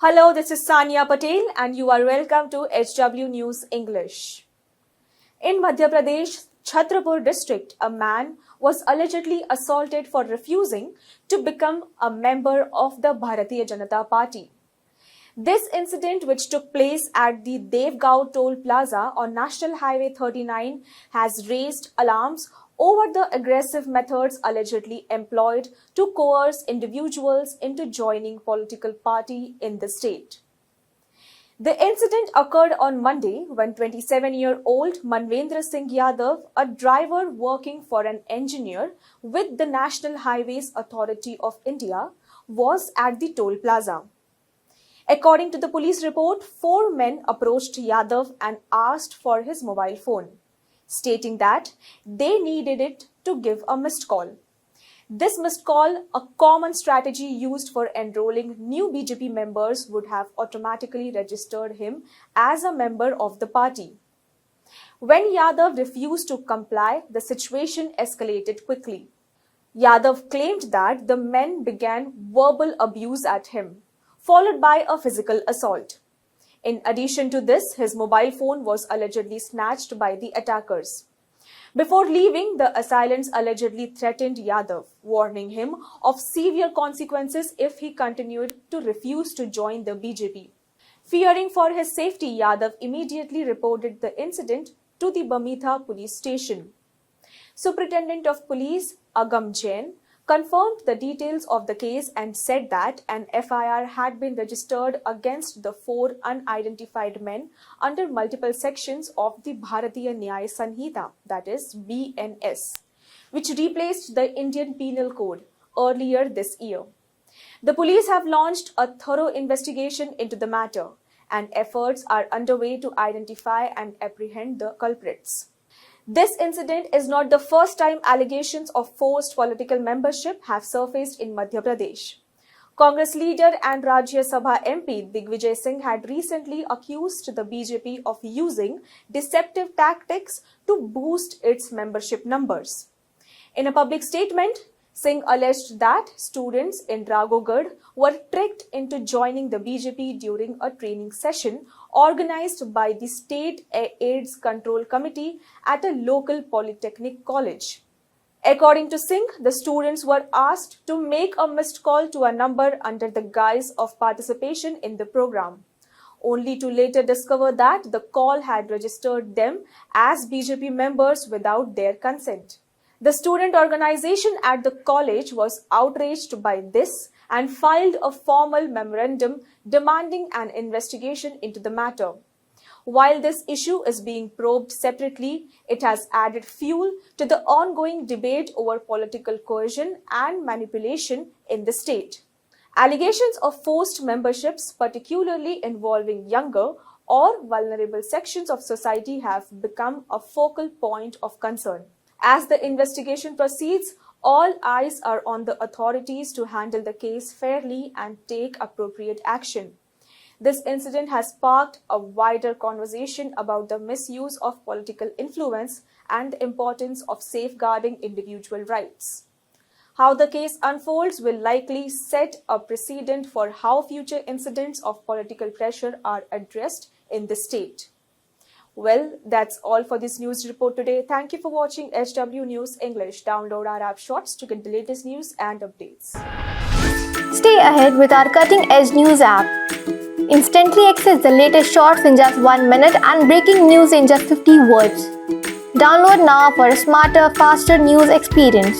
Hello, this is Sania Patel and you are welcome to HW News English. In Madhya Pradesh, Chhatrapur district, a man was allegedly assaulted for refusing to become a member of the Bharatiya Janata Party. This incident, which took place at the Devgaon Toll Plaza on National Highway 39, has raised alarms over the aggressive methods allegedly employed to coerce individuals into joining political party in the state. The incident occurred on Monday when 27-year-old Manvendra Singh Yadav, a driver working for an engineer with the National Highways Authority of India, was at the toll plaza. According to the police report, 4 men approached Yadav and asked for his mobile phone, stating that they needed it to give a missed call. This missed call, a common strategy used for enrolling new BJP members, would have automatically registered him as a member of the party. When Yadav refused to comply, the situation escalated quickly. Yadav claimed that the men began verbal abuse at him, followed by a physical assault. In addition to this, his mobile phone was allegedly snatched by the attackers. Before leaving, the assailants allegedly threatened Yadav, warning him of severe consequences if he continued to refuse to join the BJP. Fearing for his safety, Yadav immediately reported the incident to the Bamitha police station. Superintendent of Police Agam Jain confirmed the details of the case and said that an FIR had been registered against the 4 unidentified men under multiple sections of the Bharatiya Nyaya Sanhita, that is BNS, which replaced the Indian Penal Code earlier this year. The police have launched a thorough investigation into the matter, and efforts are underway to identify and apprehend the culprits. This incident is not the first time allegations of forced political membership have surfaced in Madhya Pradesh. Congress leader and Rajya Sabha MP Digvijay Singh had recently accused the BJP of using deceptive tactics to boost its membership numbers. In a public statement, Singh alleged that students in Ragogad were tricked into joining the BJP during a training session organized by the State AIDS Control Committee at a local polytechnic college. According to Singh, the students were asked to make a missed call to a number under the guise of participation in the program, only to later discover that the call had registered them as BJP members without their consent. The student organization at the college was outraged by this and filed a formal memorandum demanding an investigation into the matter. While this issue is being probed separately, it has added fuel to the ongoing debate over political coercion and manipulation in the state. Allegations of forced memberships, particularly involving younger or vulnerable sections of society, have become a focal point of concern. As the investigation proceeds, all eyes are on the authorities to handle the case fairly and take appropriate action. This incident has sparked a wider conversation about the misuse of political influence and the importance of safeguarding individual rights. How the case unfolds will likely set a precedent for how future incidents of political pressure are addressed in the state. Well, that's all for this news report today. Thank you for watching HW News English. Download our app Shorts to get the latest news and updates. Stay ahead with our cutting-edge news app. Instantly access the latest shorts in just 1 minute and breaking news in just 50 words. Download now for a smarter, faster news experience.